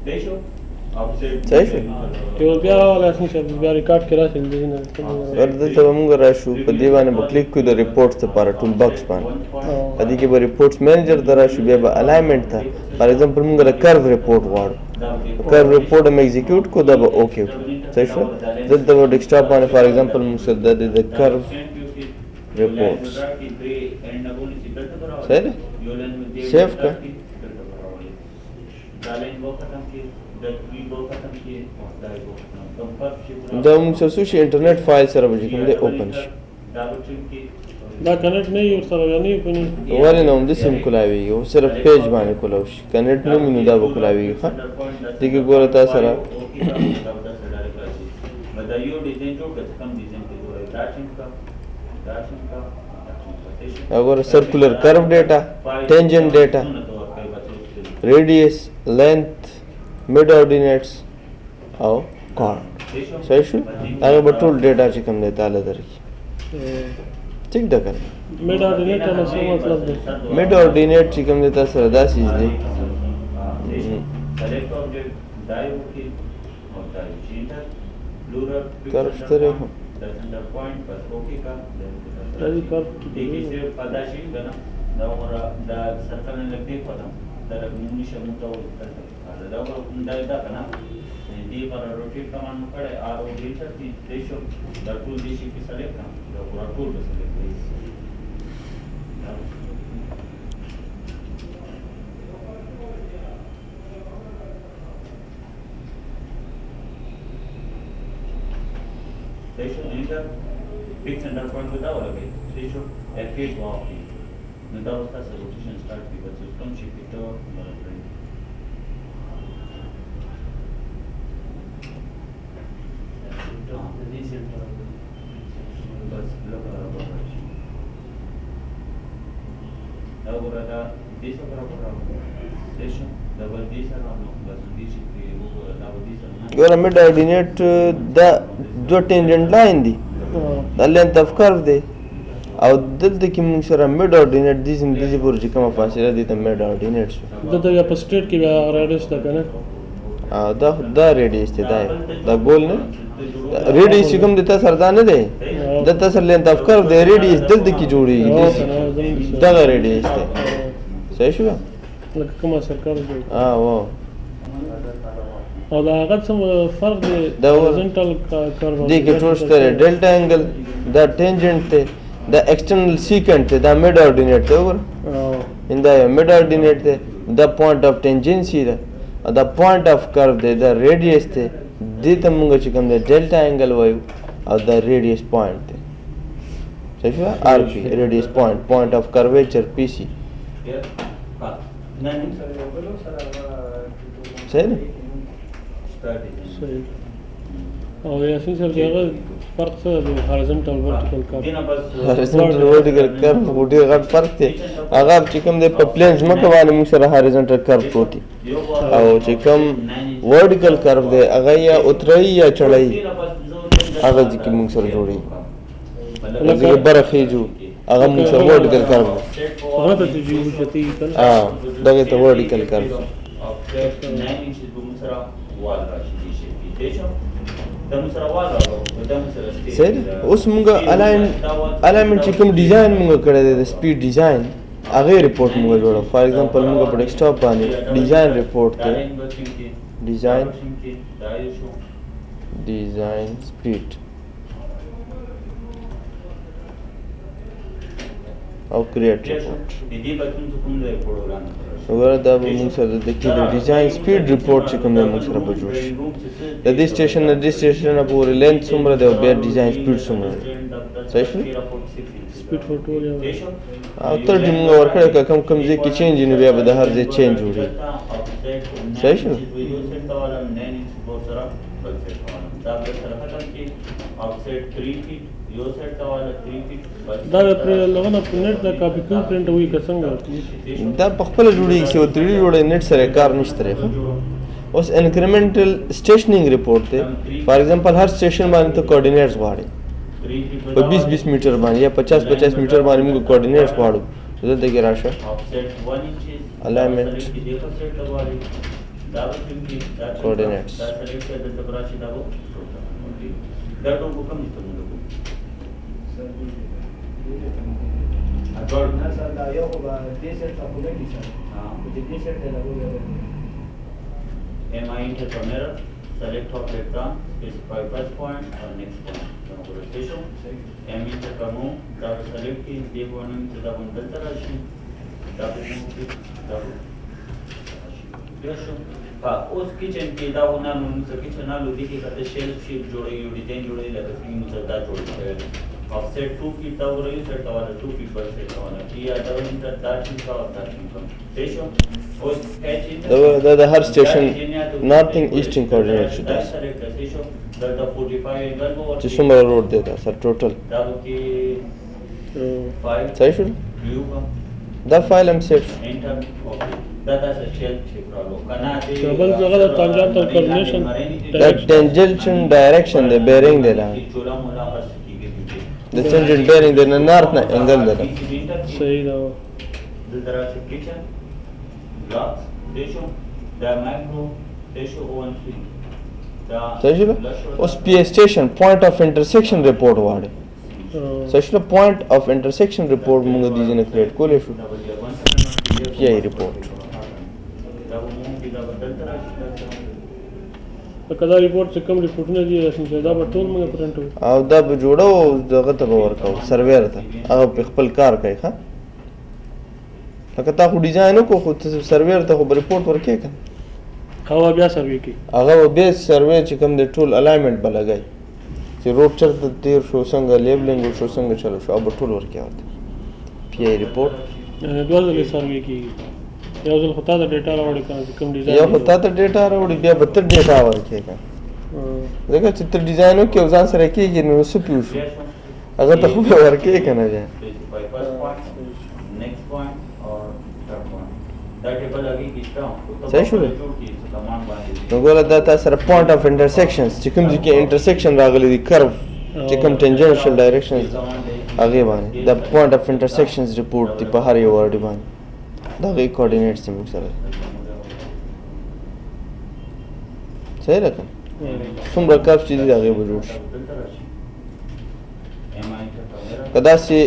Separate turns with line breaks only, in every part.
صحیح شو
یو بیا ولا څنګه بیا ریکارډ کړه چې نه
ورته ته موږ راشو په دې باندې به کلیک کړو د ریپورټس لپاره ټول باکس باندې په دې کې به ریپورټس مینیجر ته راشو بیا به الاینمنټ ته فار ایگزامپل موږ د کرو ریپورټ غواړو کرو ریپورټ هم ایگزیکیوټ کو دا به اوکې صحیح شو دلته به ډیسکټاپ باندې فار ایگزامپل موږ سره د کرو ریپورټس صحیح دی سیف کړه دا موږ سره شي انټرنیټ فایل سره به کوم دی اوپن شي
دا کنیکټ نه یو سره نه یو پني
ولې نو د سیم کولاوي او صرف پیج باندې کولاو شي کنیکټ نه مینو دا به کولاوي ښه دغه ګوره تاسو سره دا یو ډیزاین جوړ کړه کم ډیزاین کې جوړه دا څنګه अगर circular curve data tangent data radius length mid ordinates और कॉर्ड सही शू अगर बटूल डेटा ची कम देता आला दर ठीक दा कर
मिड ऑर्डिनेट का मतलब
मिड ऑर्डिनेट ची कम देता सरदा चीज दे
सेलेक्ट ऑब्जेक्ट डाइव की और डाइव शीटर प्लूरल
कर्व तरह हो
सेंटर पॉइंट बस ओके का
रवि कर्व
देखिए सिर्फ पता शी बना दा और दा सर्कल ने लगते पता दा मुनी शब्द तो दा और दा बना दी पर रोटेट कमांड करे आर ओ रीचर की रेशियो दा टूल देशी की सेलेक्ट ना दा पूरा टूल बस select ratio enter fix center point with our okay ratio f8 walk the उसका रोटेशन स्टार्ट की बस सिस्टम शिफ्ट तो बस लगा अब रहा दिस बराबर रेशियो डबल दिस है हम लोग बस दिस वो डबल दिस है
ګوره مډ ऑर्डिनेट دا دو ټینجنټ لاین دي دا لینث اف کرو دی او دلته کې موږ سره مډ ऑर्डिनेट دي زم دي پورې چې کومه فاصله دي ته مډ ऑर्डिनेट شو
دته یا په سټریټ کې بیا ریډیوس ده کنه
دا ریډیوس دی دا ګول نه ریډیوس کوم د تاسو سره نه دی د تاسو سره لینث اف کرو دی ریډیوس دلته کې جوړیږي دا ریډیوس دی صحیح شو
لکه کومه سرکل دی
واه
او دا هغه څه فرق دی
دا
هوريزونټال کرو
دی کې ټول شته ډیلټا انګل دا ټینجنټ ته دا ایکسټرنل سیکنټ ته دا مډ ऑर्डिनेट ته وګوره انده مډ ऑर्डिनेट ته دا پوینټ اف ټینجنسي ده دا پوینټ اف کرو دی دا ریډیوس ته دې ته موږ چې کوم دی ډیلټا انګل وایو او دا ریډیوس پوینټ دی صحیح شو ار پی ریډیوس پوینټ اف کرویچر پی سی صحیح ده
صحیح او یاسین سره هغه فرق څه دی هوريزونټال ورټیکل کرو
هوريزونټال ورټیکل کرو وډي غټ فرق دی هغه چې کوم دی په پلینز مکه باندې موږ سره هوريزونټال کرو پروتي او چې کوم ورټیکل کرو دی هغه یا اترای یا چړای هغه چې موږ سره جوړي لکه برخې جو هغه موږ سره ورټیکل کرو
هغه ته چې وجتي کنه
دغه ته ورټیکل کرو
وال راشي دي شي دیشو دمو سره وال راغلو دمو سره
سره اوس موږ الاینمنت چې کوم ډیزاین موږ کړی دی د سپیډ ډیزاین هغه ریپورت موږ جوړو فار ایگزامپل موږ په ډیسکټاپ باندې ډیزاین ریپورت ته ډیزاین سپیډ او کریټ ریپورت
دې بچون څه کوم ریپورت وړاندې
وګوره دا به موږ سره د کې د ډیزاین سپیډ ریپورت چې کوم موږ سره به جوړ شي د دې سټیشن نه دې سټیشن پورې لینث څومره دی او بیا ډیزاین سپیډ څومره دی صحیح شو
سپیډ فوټو
او تر دې موږ ورکړه کوم کوم ځای کې چینج نه بیا به د هر ځای چینج جوړي صحیح شو
دا پر لغونه په نت د کاپی کو پرنٹ وی کڅنګ
دا په خپل جوړیږي چې 3D جوړه نت سره کار نشته رخه اوس انکریمنټل سټیشنینګ ریپورت ته فار ایگزامپل هر سټیشن باندې ته کوارډینیټس غواړي په 20 میټر باندې یا 50 میټر باندې موږ کوارډینیټس غواړو دلته کې راشه الاینمنت Coordinates.
MI into the mirror, select top left down, specify first point or next point. Station. M into the move, double select key, deep one into the one delta rashi, double move, double. उस किचन की दा होना मुझे किचन ना लुदी की करते shelf sheet जोड़े ये डिजाइन जोड़े लगे फिर मुझे दा जोड़े ऑफसेट 2 फीट दा हो रही सेट वाला 2 फीट पर सेट वाला कि या दा इंटर दा चीज का होता है स्टेशन और catch in
the her station northing eastern coordinate should have
station दा 45 एंगल वो
to summer road देता sir total
दा की 5
सही शुरू
व्यू का
the file I'm safe
enter okay दा से शेल्फ शीट वाला कना
Double जगह tangential coordination
the tangential direction the bearing देना
चोला मोला पर
the tangent bearing the north na angle देना
सही ना
the direction kitchen blocks ratio the macro ratio 1
सही शुरू उस PA station point of intersection report वाले सही शुरू point of intersection report मुझे दीजिए ना create कोले शुरू PA report
कदा रिपोर्ट से कम रिपोर्ट ने दी रसम से दा बटूल में प्रिंट हो
او دا به جوړو دغه ته به ورکاو سرویر ته هغه په خپل کار کوي ښه لکه تا خو ډیزاین وکړو خو ته سرویر ته خو به ریپورټ ورکې که
هوا بیا سروې کی
هغه به بیا سروې چې کوم دی ټول الایمنټ به لګوي چې روډ چېرته تېر شو څنګه لیبلینګ وشو څنګه چلو شو او به ټول ورکې ورته پی آی ریپورټ
دوه ځلې سروې کی یو ځل خطا د ډیټا راوړي کنه کوم ډیزاین
یو خو تا ته ډیټا راوړي بیا به ته ډیټا ورکې که ځکه چې ته ډیزاین وکړې او ځان سره کېږي نو څه پیو شو هغه ته خو به ورکې که نه بیا صحیح شو نو ګوره دا تا سره پوینټ اف انټرسیکشنز چې کوم ځای کې انټرسیکشن راغلی دی کرو چې کوم ټینجنشل ډایرکشنز هغې باندې دا پوینټ اف انټرسیکشنز ریپورټ دی په هر یو ورډ باندې د هغې کوارډینیټس دي موږ سره صحیح ده که څومره کرف چې دي د هغې به جوړ شي که داسې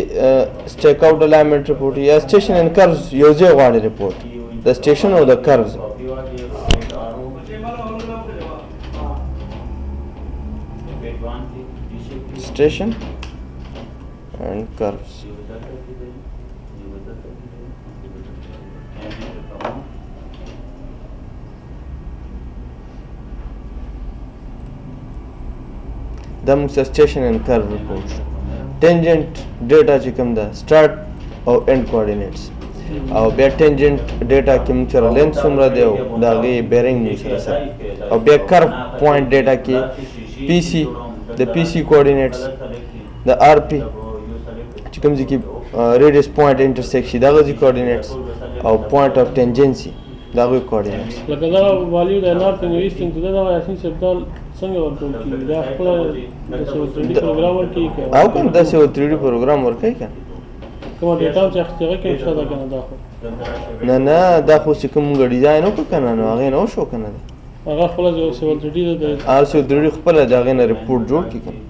سټیک آوټ الاینمنټ ریپورټ یا سټیشن اینډ کروز یو ځای غواړي ریپورټ د سټیشن او د کروز station and curves. The station and curve report. Tangent data چې کوم ده start او end coordinates او بیا tangent data کې موږ سره length څومره دی او د هغې bearing موږ سره او بیا curve point data کې PC the PC coordinates the RP چې کوم ځای کې radius point intersect شي دغه ځای coordinates او point of tangency دغه coordinates
لکه دا value د نارت اینډ ایست ته دا یاسین سبدال څنګه ورکول کی دا خپل د 3D پروګرام ورکی
او کوم داسې یو 3D پروګرام ورکی کنه
کوم ډیټا چې اختیار کې څه دا کنه دا خو
نه دا خو چې کوم ډیزاین وکړ کنه نو هغه نو شو کنه
هغه خپل یو 3D د
ار سو 3D خپل دغه نه ریپورټ جوړ کی کنه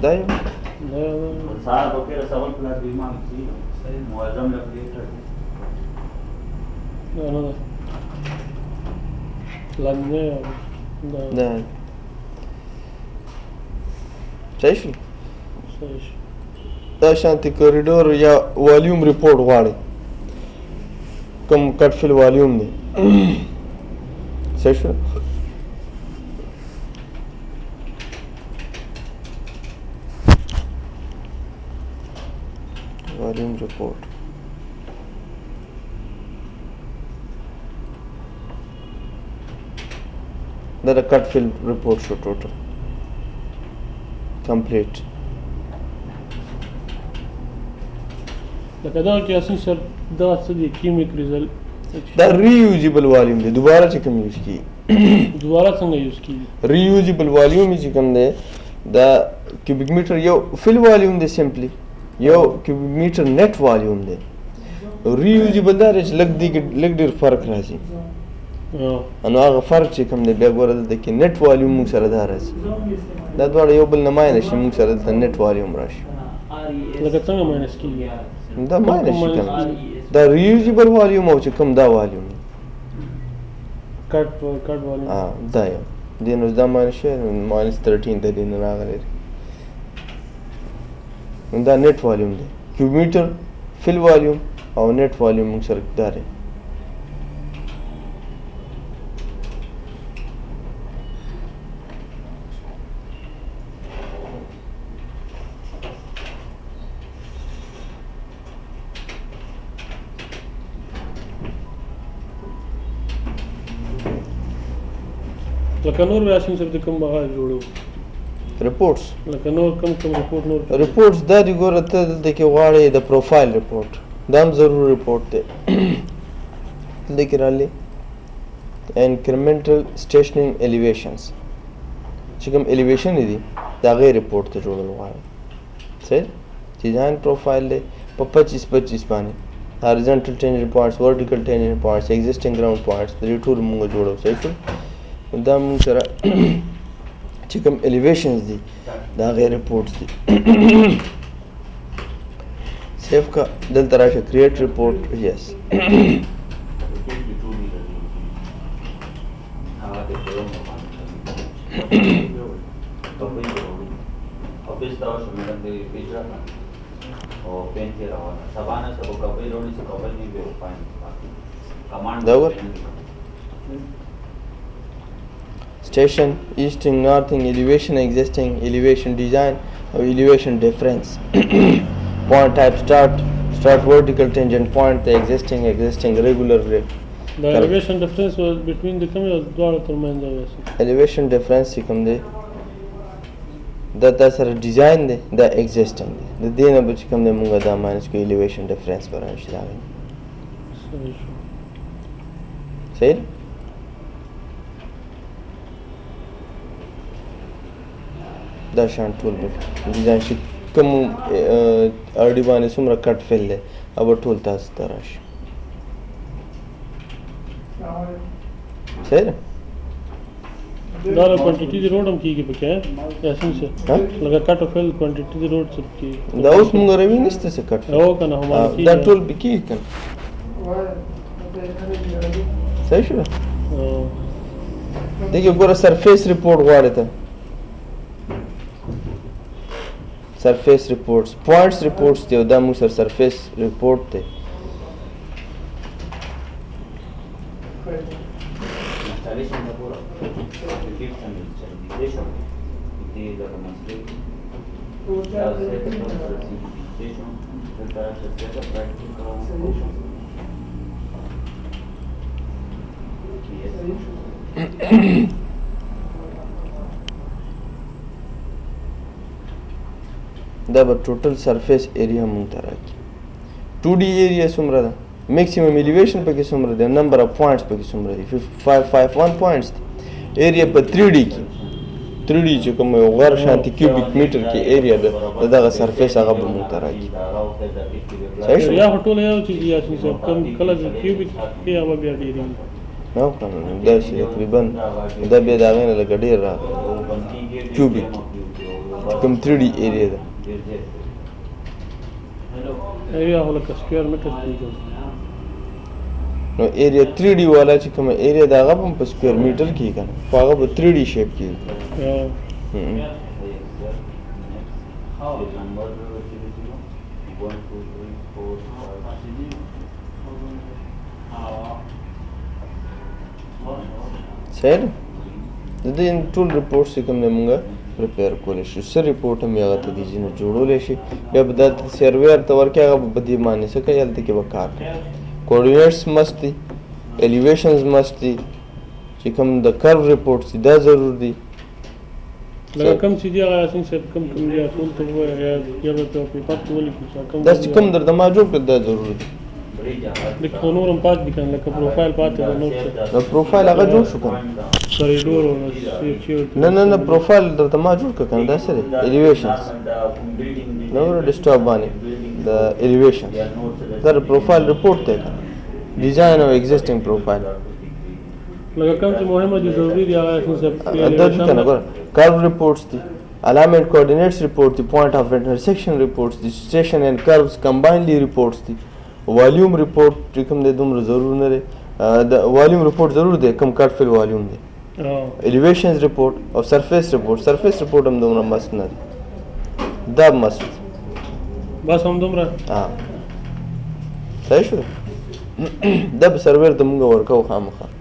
دایم
सार वगैरह सवाल क्लास भी मांग सी मुआजम लकड़ी
نه لاندې
دا صحیح شو
صحیح
دا شانتي کوریډور یا والیوم ریپورټ غواړي کوم کټ فیل والیوم دی صحیح شو volume report that a cut fill report show total complete
لکه دا کې اصل سر دا څه دي کیمیک ریزلټ
دا ریوزیبل والیوم دی دوباره چې کوم یوز کی
دوباره څنګه یوز کیږي
ریوزیبل والیوم چې کوم دی دا کیوبیک میټر یو فل والیوم دی سمپلی یو کیوبیک میټر نیټ والیوم دی ریوزیبل دا چې لګ ډیر فرق راځي نو هغه فرق چې کوم دی بیا ګوره دلته کې نیټ والیوم موږ سره دا راځي دا دواړه یو بل نه ماینس شي موږ سره دلته نیټ والیوم راشي
لکه څنګه ماینس کیږي
دا ماینس شي کوم دا ریوزیبل والیوم او چې کوم دا والیوم
کټ والیوم
دا یو دین اوس دا ماینس شي ماینس 13 د دین راغلی دا نیټ والیوم دی کیوب میټر فل والیوم او نیټ والیوم موږ سره دا دی
لکه نور بیا څنګه د کوم بغا جوړو
رپورټس
لکه نور کوم رپورټ نور
رپورټس دا دی ګوره ته دلته کې غواړې د پروفایل رپورټ دا هم ضروري رپورټ دی دلته کې راغلی انکریمنټل سټیشنینګ الیویشنز چې کوم الیویشن دي د هغې رپورټ ته جوړول غواړم صحیح چې ځان پروفایل دی په 25 باندې هارزنټل ټینجن پوینټس ورټیکل ټینجن پوینټس ایگزسټینګ ګراوند پوینټس دې ټول موږ جوړو صحیح شو دا موږ سره چې کوم الیویشنز دي دا هغې رپورټس دي سیف کا دلته راشه کریټ رپورټ یس station easting northing elevation existing elevation design or elevation difference point type start vertical tangent point the existing regular rate
the elevation difference was between the come دوړ ترمنځ دی
elevation difference کوم دی دا سره ډیزاین دی دا existing دی د دې نه به چې کوم دی موږ دا ماینس کو elevation difference پر راشي دا صحیح دا شان ټول به ډیزاین شي کوم اړې باندې څومره کټ فیل دی او ټول تاسو ته راشي صحیح
دا کوانټیټي د روډ هم کیږي پکې اساس څه لکه کټ فیل کوانټیټي د روډ څه کیږي
دا اوس موږ روي نشته څه کټ
او کنه هم
دا ټول پکې کنه صحیح شو دغه ګوره سرفیس ریپورټ غواړي ته surface reports points reports دی دا موږ سره surface report دی دا به ټوټل سرفیس ایریا مونږ ته راکړي 2D ایریا څومره ده میکسیمم الیویشن پکې څومره ده نمبر اف پوینټس پکې څومره دي 551 پوینټس دي ایریا په 3D کې 3D چې کوم یو غیر شانتي کیوبیک میټر کې ایریا ده دغه سرفیس هغه به مونږ ته راکړي صحیح شو
یا ټول یو چې یا چې کم کله کیوبیک کې هغه بیا ډیری
نو کنه دا شي تقریبا دا به دا غنه لګ ډیر را کیوبیک کوم 3D ایریا ده
ایریا هله سکوير میټر کېږي
نو ایریا 3D والا چې کوم ایریا دا هغه په سکوير میټر کې کنه هغه په 3D شیپ کې صحیح د دې ټول ریپورټ چې کوم موږ پریپیر کولی شو څه ریپورټ هم هغه ته دي ځینې جوړولی شي بیا به دا سرویر ته ورکړي هغه به په دې باندې څه کوي هلته کې به کار کوي کوارډینیټس مست دي الیویشنز مست دي چې کوم د کرو ریپورټس دي دا ضرور دي
لکه کوم چې دی هغه یاسین صاحب کوم دی ټول ته ووایه یا به په پیپر کې ولیکو چې
دا چې کوم درته ما جوړ کړ دا ضروري دی
لکه خو نور هم پاتې دي کنه لکه پروفایل پاتې دی نور څه
نو پروفایل هغه جوړ شو کنه
کریډور او چې
نه پروفایل درته ما جوړ کړ کنه دا څه دی الیویشنز نو ډیسټرب باندې د الیویشنز دا پروفایل ریپورټ دی ډیزاین او ایگزیسټینګ پروفایل
لکه کوم چې مهمه دي ضروري دی هغه یاسین صاحب
دا دي کنه ګور curve reports دي alignment coordinates report دي point of intersection reports دي station and curves combinedly reports دي volume report چې کوم د دومره ضرور نه دی د volume report ضرور دی کوم کټ فل volume دی elevations report او surface report هم دومره مست نه دی دا مست
بس هم دومره
صحیح شو دا به سرور ته مونږ ورکو خامخا